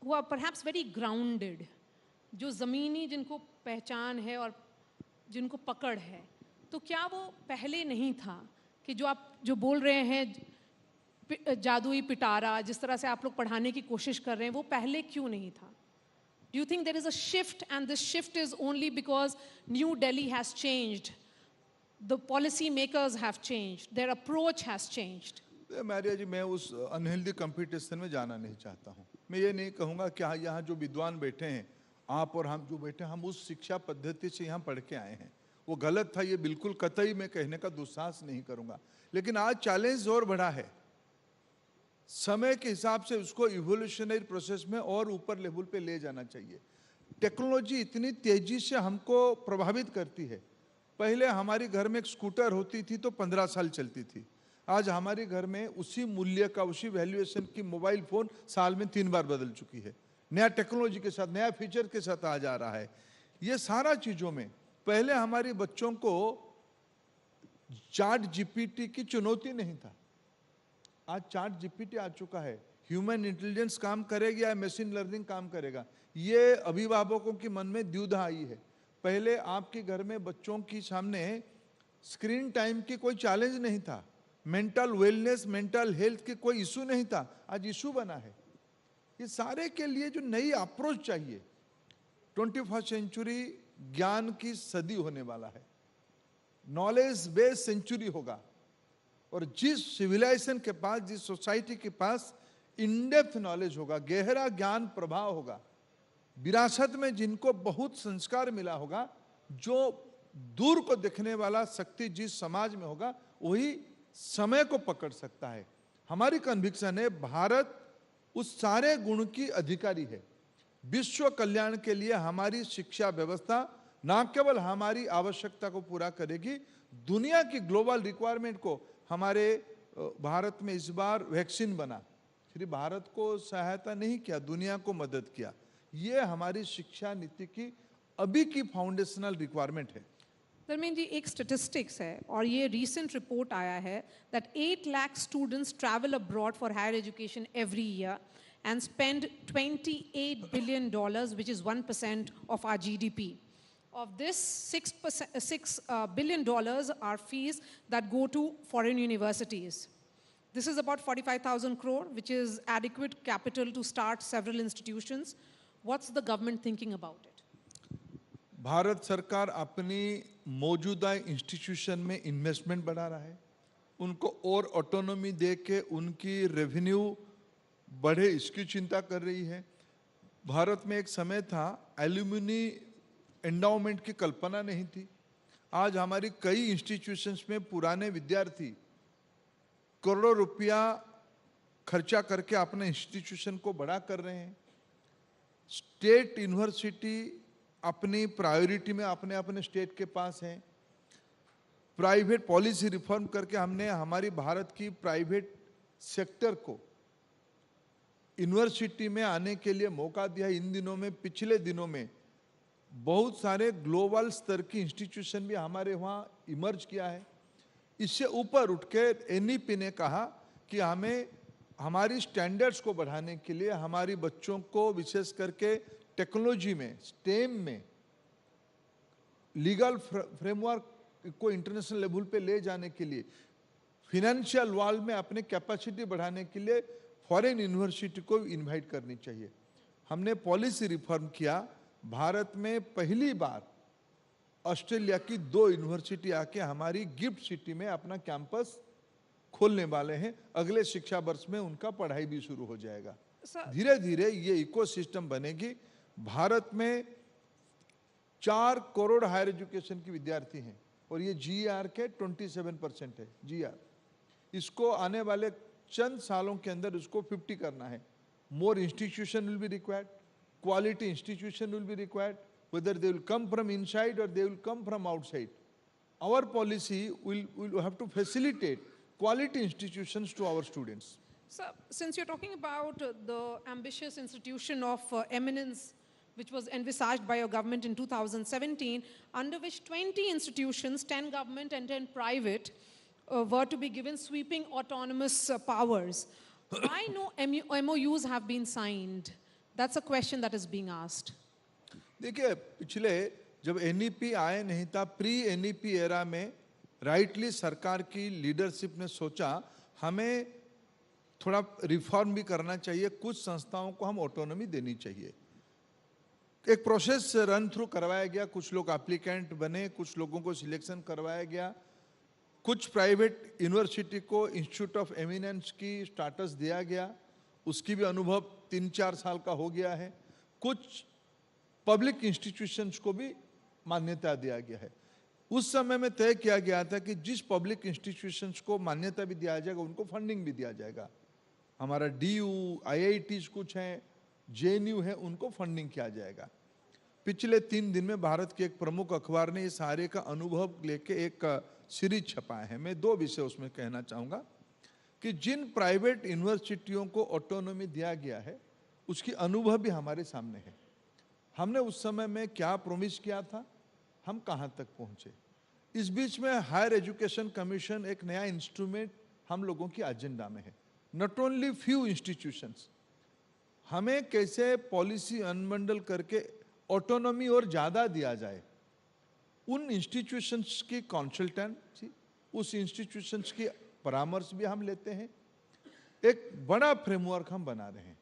who are perhaps very grounded, जो ज़मीनी जिनको पहचान है और जिनको पकड़ है, तो क्या वो पहले नहीं था कि जो आप जो बोल रहे हैं जादुई पिटारा, जिस तरह से आप लोग पढ़ाने की कोशिश कर रहे हैं, वो पहले क्यों नहीं था? Do you think there is a shift, and this shift is only because New Delhi has changed, the policy makers have changed, their approach has changed? मैरिया जी, मैं उस अनहेल्दी कंपटीशन में जाना नहीं चाहता हूँ। मैं ये नहीं कहूँगा कि यहाँ जो विद्वान बैठे हैं, आप और हम जो बैठे हैं, हम उस शिक्षा पद्धति से यहाँ पढ़ के आए हैं, वो गलत था, ये बिल्कुल कतई मैं कहने का दुस्साहस नहीं करूँगा। लेकिन आज चैलेंज और बड़ा है, समय के हिसाब से उसको इवोल्यूशनरी प्रोसेस में और ऊपर लेवल पे ले जाना चाहिए। टेक्नोलॉजी इतनी तेजी से हमको प्रभावित करती है। पहले हमारी घर में एक स्कूटर होती थी तो 15 साल चलती थी। आज हमारे घर में उसी मूल्य का, उसी वैल्यूएशन की मोबाइल फोन साल में 3 बार बदल चुकी है। नया टेक्नोलॉजी के साथ, नया फीचर के साथ आ जा रहा है। ये सारा चीज़ों में पहले हमारे बच्चों को चैट जीपीटी की चुनौती नहीं था। आज चैट जीपीटी आ चुका है। ह्यूमन इंटेलिजेंस काम करेगी या मशीन लर्निंग काम करेगा, ये अभिभावकों के मन में द्विधा आई है। पहले आपके घर में बच्चों के सामने स्क्रीन टाइम की कोई चैलेंज नहीं था, मेंटल वेलनेस, मेंटल हेल्थ की कोई इशू नहीं था, आज इशू बना है। ये सारे के लिए जो नई अप्रोच चाहिए, 21st सेंचुरी ज्ञान की सदी होने वाला है, नॉलेज बेस्ड सेंचुरी होगा। और जिस सिविलाइजेशन के पास, जिस सोसाइटी के पास इनडेप्थ नॉलेज होगा, गहरा ज्ञान प्रभाव होगा, विरासत में जिनको बहुत संस्कार मिला होगा, जो दूर को देखने वाला शक्ति जिस समाज में होगा, वही समय को पकड़ सकता है। हमारी कन्विक्शन है, भारत उस सारे गुण की अधिकारी है। विश्व कल्याण के लिए हमारी शिक्षा व्यवस्था न केवल हमारी आवश्यकता को पूरा करेगी, दुनिया की ग्लोबल रिक्वायरमेंट को। हमारे भारत में इस बार वैक्सीन बना, सिर्फ भारत को सहायता नहीं किया, दुनिया को मदद किया। ये हमारी शिक्षा नीति की अभी की फाउंडेशनल रिक्वायरमेंट है। धर्मेंद्र जी, एक स्टेटिस्टिक्स है और ये रीसेंट रिपोर्ट आया है that 8 lakh students travel abroad for higher education every year and spend $28 billion, which is 1% of our GDP. Of this, $6 billion are fees that go to foreign universities. This is about 45,000 crore, which is adequate capital to start several institutions. What's the government thinking about it? Bharat सरकार अपनी मौजूदा institution में investment बढ़ा रहा है, उनको और autonomy दे के उनकी रेवेन्यू बढ़े, इसकी चिंता कर रही है। भारत में एक समय था एल्यूमिनी एंडाउमेंट की कल्पना नहीं थी। आज हमारी कई इंस्टीट्यूशंस में पुराने विद्यार्थी करोड़ों रुपया खर्चा करके अपने इंस्टीट्यूशन को बड़ा कर रहे हैं। स्टेट यूनिवर्सिटी अपनी प्रायोरिटी में अपने अपने स्टेट के पास हैं। प्राइवेट पॉलिसी रिफॉर्म करके हमने हमारी भारत की प्राइवेट सेक्टर को यूनिवर्सिटी में आने के लिए मौका दिया। इन दिनों में, पिछले दिनों में बहुत सारे ग्लोबल स्तर की इंस्टीट्यूशन भी हमारे वहाँ इमर्ज किया है। इससे ऊपर उठ के एनईपी ने कहा कि हमें हमारी स्टैंडर्ड्स को बढ़ाने के लिए, हमारी बच्चों को विशेष करके टेक्नोलॉजी में, स्टेम में, लीगल फ्रेमवर्क को इंटरनेशनल लेवल पे ले जाने के लिए, फिनेंशियल वर्ल्ड में अपने कैपेसिटी बढ़ाने के लिए फॉरेन यूनिवर्सिटी को इनवाइट करनी चाहिए। हमने पॉलिसी रिफॉर्म किया। भारत में पहली बार ऑस्ट्रेलिया की 2 यूनिवर्सिटी आके हमारी गिफ्ट सिटी में अपना कैंपस खोलने वाले हैं। अगले शिक्षा वर्ष में उनका पढ़ाई भी शुरू हो जाएगा। धीरे धीरे ये इकोसिस्टम बनेगी। भारत में 4 करोड़ हायर एजुकेशन के विद्यार्थी हैं और ये जीआर के 27% है। जीआर इसको आने वाले चंद सालों के अंदर उसको 50 करना है। More institution will be required, quality institution will be required, whether they will come from inside or they will come from outside. Our policy will have to facilitate quality institutions to our students. So, since you're talking about the ambitious institution of eminence, which was envisaged by your government in 2017, under which 20 institutions, 10 government and 10 private, were to be given sweeping autonomous powers. Why no MOUs have been signed? That's a question that is being asked. देखिए, पिछले जब NEP आए नहीं था, pre NEP era में rightly सरकार की leadership ने सोचा हमें थोड़ा रिफॉर्म भी करना चाहिए, कुछ संस्थाओं को हम ऑटोनॉमी देनी चाहिए। एक प्रोसेस रन थ्रू करवाया गया, कुछ लोग एप्लीकेंट बने, कुछ लोगों को सिलेक्शन करवाया गया, कुछ प्राइवेट यूनिवर्सिटी को इंस्टीट्यूट ऑफ एमिनेंस की स्टेटस दिया गया, उसकी भी अनुभव 3-4 साल का हो गया है, कुछ पब्लिक इंस्टीट्यूशंस को भी मान्यता दिया गया है। उस समय में तय किया गया था कि जिस पब्लिक इंस्टीट्यूशंस को मान्यता भी दिया जाएगा उनको फंडिंग भी दिया जाएगा। हमारा डीयू, आईआईटीज कुछ हैं, जेएनयू है, उनको फंडिंग किया जाएगा। पिछले 3 दिन में भारत के एक प्रमुख अखबार ने इस सारे का अनुभव लेके एक सीरीज छपाया है। मैं 2 विषय उसमें कहना चाहूँगा कि जिन प्राइवेट यूनिवर्सिटियों को ऑटोनॉमी दिया गया है उसकी अनुभव भी हमारे सामने है। हमने उस समय में क्या प्रोमिस किया था, हम कहाँ तक पहुँचे। इस बीच में हायर एजुकेशन कमीशन एक नया इंस्ट्रूमेंट हम लोगों की एजेंडा में है। नॉट ओनली फ्यू इंस्टीट्यूशंस, हमें कैसे पॉलिसी अनबंडल करके ऑटोनॉमी और ज़्यादा दिया जाए, उन इंस्टीट्यूशंस की कंसल्टेंसी, उस इंस्टीट्यूशंस की परामर्श भी हम लेते हैं। एक बड़ा फ्रेमवर्क हम बना रहे हैं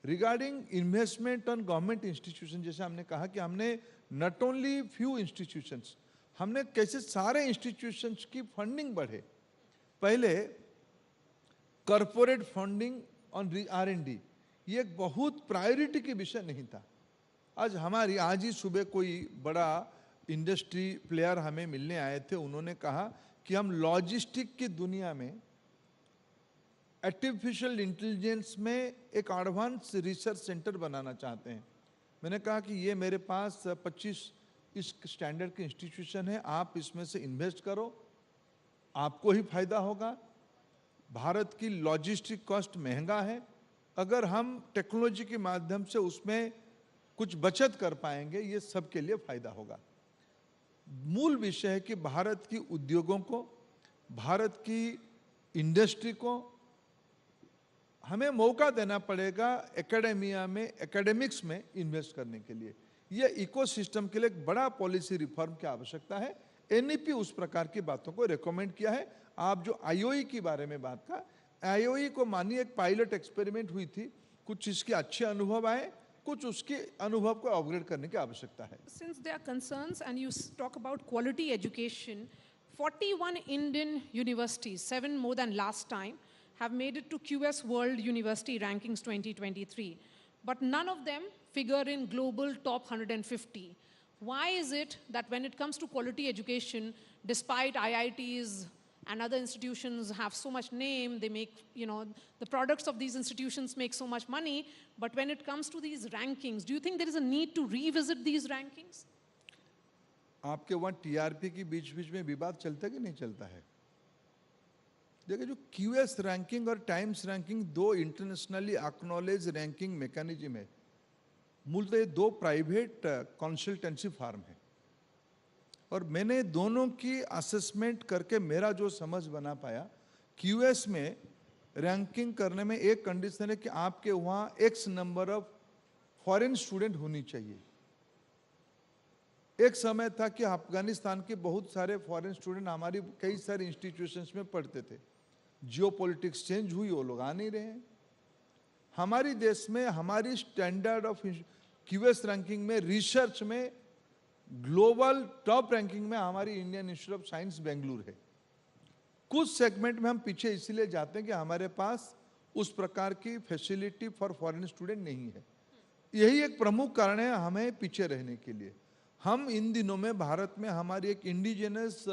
regarding investment on government institution. जैसे हमने कहा कि हमने नॉट ओनली फ्यू इंस्टीट्यूशंस, हमने कैसे सारे इंस्टीट्यूशंस की फंडिंग बढ़े। पहले कॉरपोरेट फंडिंग ऑन R&D ये एक बहुत प्रायोरिटी की विषय नहीं था। आज ही सुबह कोई बड़ा इंडस्ट्री प्लेयर हमें मिलने आए थे, उन्होंने कहा कि हम लॉजिस्टिक की दुनिया में आर्टिफिशियल इंटेलिजेंस में एक एडवांस रिसर्च सेंटर बनाना चाहते हैं। मैंने कहा कि ये मेरे पास 25 इस स्टैंडर्ड के इंस्टीट्यूशन है, आप इसमें से इन्वेस्ट करो, आपको ही फायदा होगा। भारत की लॉजिस्टिक कॉस्ट महंगा है, अगर हम टेक्नोलॉजी के माध्यम से उसमें कुछ बचत कर पाएंगे ये सबके लिए फायदा होगा। मूल विषय है कि भारत की उद्योगों को, भारत की इंडस्ट्री को हमें मौका देना पड़ेगा एकेडेमिया में, एकेडमिक्स में इन्वेस्ट करने के लिए। ये इकोसिस्टम के लिए एक बड़ा पॉलिसी रिफॉर्म की आवश्यकता है। एनईपी उस प्रकार की बातों को रेकमेंड किया है। आप जो आईओई की बारे में बात का, आईओई को मानिए एक पायलट एक्सपेरिमेंट हुई थी, कुछ इसके अच्छे अनुभव आए, कुछ उसके अनुभव को अपग्रेड करने की आवश्यकता है। Since there are concerns and you talk about quality education, 41 Indian universities, 7 more than last time, have made it to QS World University Rankings 2023. But none of them figure in global top 150. Why is it that when it comes to quality education, despite IITs and other institutions have so much name, they make, the products of these institutions make so much money, but when it comes to these rankings, do you think there is a need to revisit these rankings? आपके वहाँ TRP की बीच-बीच में विवाद चलता है कि नहीं चलता है? देखिए, जो क्यूएस रैंकिंग और times ranking 2 internationally acknowledge ranking mechanism है। मूलतः ये 2 प्राइवेट कंसल्टेंसी फर्म है और मैंने दोनों की असेसमेंट करके मेरा जो समझ बना पाया, क्यूएस में रैंकिंग करने में एक कंडीशन है कि आपके वहाँ x number of foreign student होनी चाहिए। एक समय था कि अफगानिस्तान के बहुत सारे फॉरेन स्टूडेंट हमारी कई सारे इंस्टीट्यूशंस में पढ़ते थे। जियोपॉलिटिक्स चेंज हुई, वो लोग आ नहीं रहे हैं। हमारी देश में हमारी स्टैंडर्ड ऑफ क्यूएस रैंकिंग में, रिसर्च में, ग्लोबल टॉप रैंकिंग में हमारी Indian institute of science Bengaluru है। कुछ सेगमेंट में हम पीछे इसलिए जाते हैं कि हमारे पास उस प्रकार की फैसिलिटी फॉर फॉरेन स्टूडेंट नहीं है। यही एक प्रमुख कारण है हमें पीछे रहने के लिए। हम इन दिनों में भारत में हमारी एक इंडिजिनस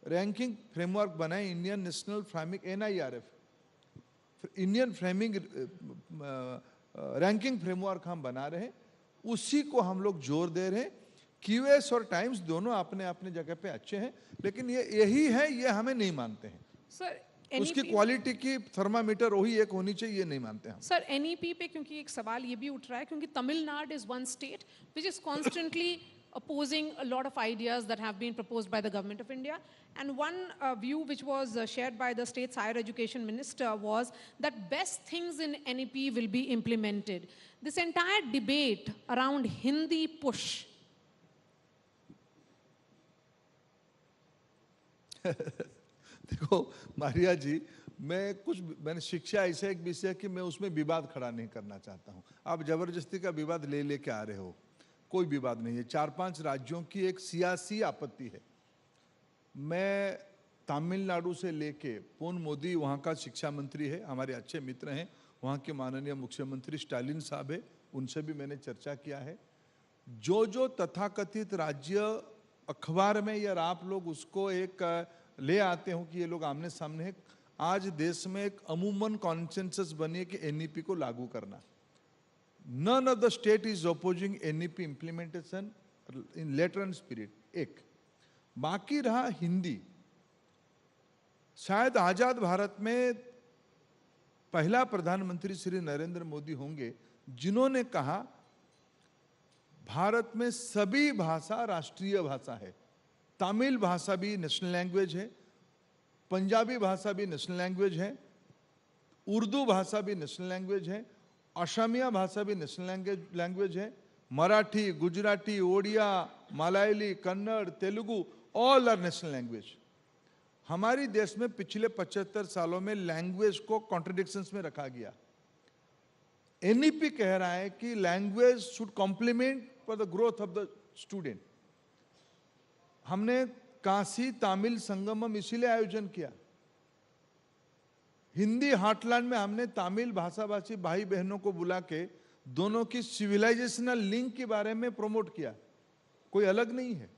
रैंकिंग फ्रेमवर्क बनाए, Indian national framing NIRF, Indian framing ranking framework हम बना रहे हैं, उसी को हम लोग जोर दे रहे हैं। क्यूएस और टाइम्स दोनों अपने अपने जगह पे अच्छे हैं, लेकिन यही है, ये हमें नहीं मानते हैं। सर, उसकी क्वालिटी की थर्मामीटर वही एक होनी चाहिए, ये नहीं मानते हम। सर, NEP पे क्योंकि एक सवाल ये भी उठ रहा है, क्योंकि Tamil Nadu is one state which is constantly opposing a lot of ideas that have been proposed by the government of India. And one view which was shared by the state's higher education minister was that best things in NEP will be implemented. This entire debate around Hindi push. देखो मारिया जी, मैंने शिक्षा ऐसा एक विषय है कि मैं उसमें विवाद खड़ा नहीं करना चाहता हूं। आप जबरदस्ती का विवाद लेके आ रहे हो, कोई विवाद नहीं है। 4-5 राज्यों की एक सियासी आपत्ति है। मैं तमिलनाडु से लेके पूर्ण मोदी वहाँ का शिक्षा मंत्री है, हमारे अच्छे मित्र हैं, वहाँ के माननीय मुख्यमंत्री स्टालिन साहब है, उनसे भी मैंने चर्चा किया है। जो तथाकथित राज्य अखबार में या आप लोग उसको एक ले आते हो कि ये लोग आमने सामने है, आज देश में एक अमूमन कॉन्सेंसस बनी है कि एनईपी को लागू करना। None of the state is opposing NEP implementation in letter and spirit. एक बाकी रहा हिंदी। शायद आजाद भारत में पहला प्रधानमंत्री श्री नरेंद्र मोदी होंगे जिन्होंने कहा भारत में सभी भाषा राष्ट्रीय भाषा है। तमिल भाषा भी नेशनल लैंग्वेज है, पंजाबी भाषा भी नेशनल लैंग्वेज है, उर्दू भाषा भी नेशनल लैंग्वेज है, असमिया भाषा भी नेशनल लैंग्वेज है, Marathi, Gujarati, Odia, Malayali, Kannada, Telugu all are national language. हमारी देश में पिछले 75 सालों में लैंग्वेज को कॉन्ट्रडिक्शंस में रखा गया। एनईपी कह रहा है कि language should complement for the growth of the student. हमने काशी तमिल संगमम इसीलिए आयोजन किया। हिंदी हार्टलैंड में हमने तमिल भाषाभाषी भाई बहनों को बुला के दोनों की सिविलाइजेशनल लिंक के बारे में प्रमोट किया, कोई अलग नहीं है।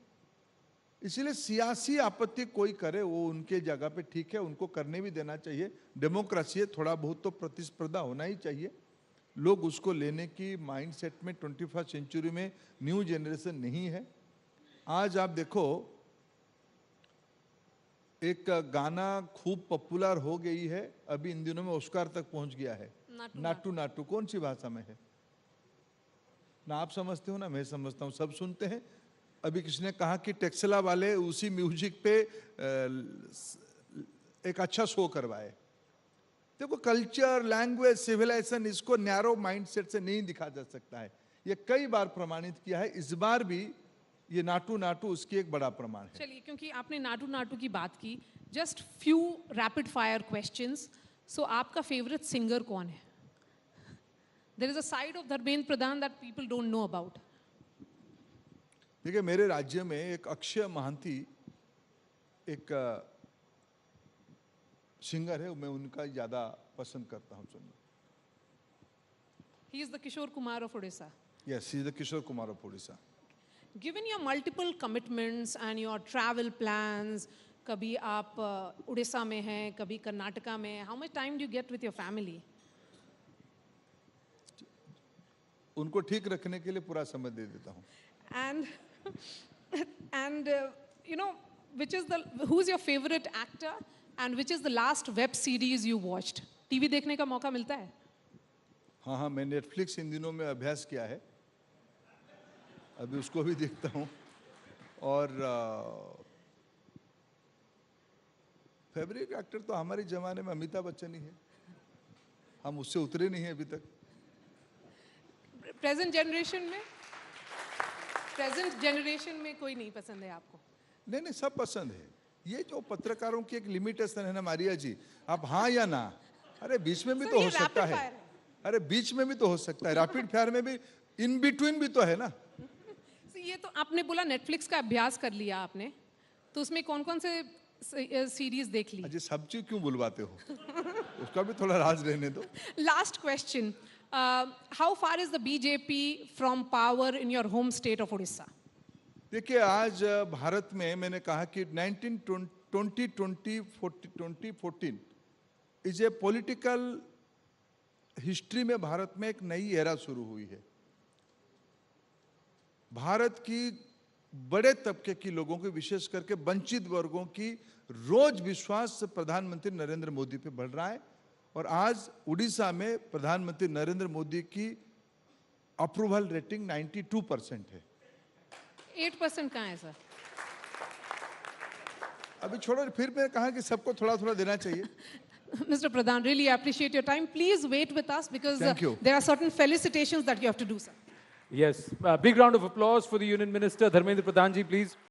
इसलिए सियासी आपत्ति कोई करे वो उनके जगह पे ठीक है, उनको करने भी देना चाहिए। डेमोक्रेसी है, थोड़ा बहुत तो प्रतिस्पर्धा होना ही चाहिए। लोग उसको लेने की माइंडसेट में 21वीं सेंचुरी में न्यू जनरेशन नहीं है। आज आप देखो एक गाना खूब पॉपुलर हो गई है, अभी इन दिनों में ऑस्कार तक पहुंच गया है, नाटू नाटू। कौन सी भाषा में है? ना आप समझते हो ना मैं समझता हूं, सब सुनते हैं। अभी किसी ने कहा कि टेक्सला वाले उसी म्यूजिक पे एक अच्छा शो करवाए। देखो कल्चर, लैंग्वेज, सिविलाइजेशन, इसको नैरो माइंडसेट से नहीं दिखा जा सकता है। ये कई बार प्रमाणित किया है, इस बार भी ये नाटू नाटू उसकी एक बड़ा प्रमाण है। चलिए, क्योंकि आपने नाटू नाटू की बात की, just few rapid fire questions. So आपका फेवरेट सिंगर कौन है? There is a side of Dharmendra Pradhan that people don't know about. देखिए मेरे राज्य में एक अक्षय महांती एक सिंगर है, मैं उनका ज्यादा पसंद करता हूं सुनना। He is the Kishore Kumar of Orissa. Yes, he is the Kishore Kumar of Orissa. Given your multiple commitments and your travel plans, कभी आप उड़ीसा में हैं, कभी कर्नाटका में, how much time do you get with your family? उनको ठीक रखने के लिए पूरा समय दे देता हूँ। And you know, who's your favorite actor and which is the last web series you watched? TV देखने का मौका मिलता है? हाँ, मैं नेटफ्लिक्स इन दिनों में अभ्यास किया है, अभी उसको भी देखता हूँ। और फेवरेट एक्टर तो हमारे जमाने में अमिताभ बच्चन ही है, हम उससे उतरे नहीं हैं अभी तक। प्रेजेंट जनरेशन में कोई नहीं पसंद है आपको? नहीं, सब पसंद है। ये जो पत्रकारों की एक लिमिटेशन है ना मारिया जी, आप हाँ या ना, अरे बीच में भी तो हो सकता है, अरे बीच में भी तो हो सकता है, रैपिड फायर में भी इन बिटवीन भी तो है ना। ये तो आपने बोला नेटफ्लिक्स का अभ्यास कर लिया आपने, तो उसमें कौन कौन से सीरीज देख ली? अजय सब चीज क्यों बुलवाते हो? उसका भी थोड़ा राज रहने दो। Last question, how far is the BJP from power in your home state of Orissa? देखिए आज भारत में मैंने कहा कि 2014 इज ए पॉलिटिकल हिस्ट्री में भारत में एक नई एरा शुरू हुई है। भारत की बड़े तबके की लोगों की, विशेष करके वंचित वर्गों की रोज विश्वास प्रधानमंत्री नरेंद्र मोदी पे बढ़ रहा है। और आज उड़ीसा में प्रधानमंत्री नरेंद्र मोदी की अप्रूवल रेटिंग 92% है। 8% कहाँ है सर? अभी छोड़ो, फिर मैं कहा कि सबको थोड़ा थोड़ा देना चाहिए. Mr. Pradhan, really appreciate your time. Please wait with us because Thank you. there are certain felicitations that you have to do, sir. Yes. Big round of applause for the Union Minister, Dharmendra Pradhan ji, please.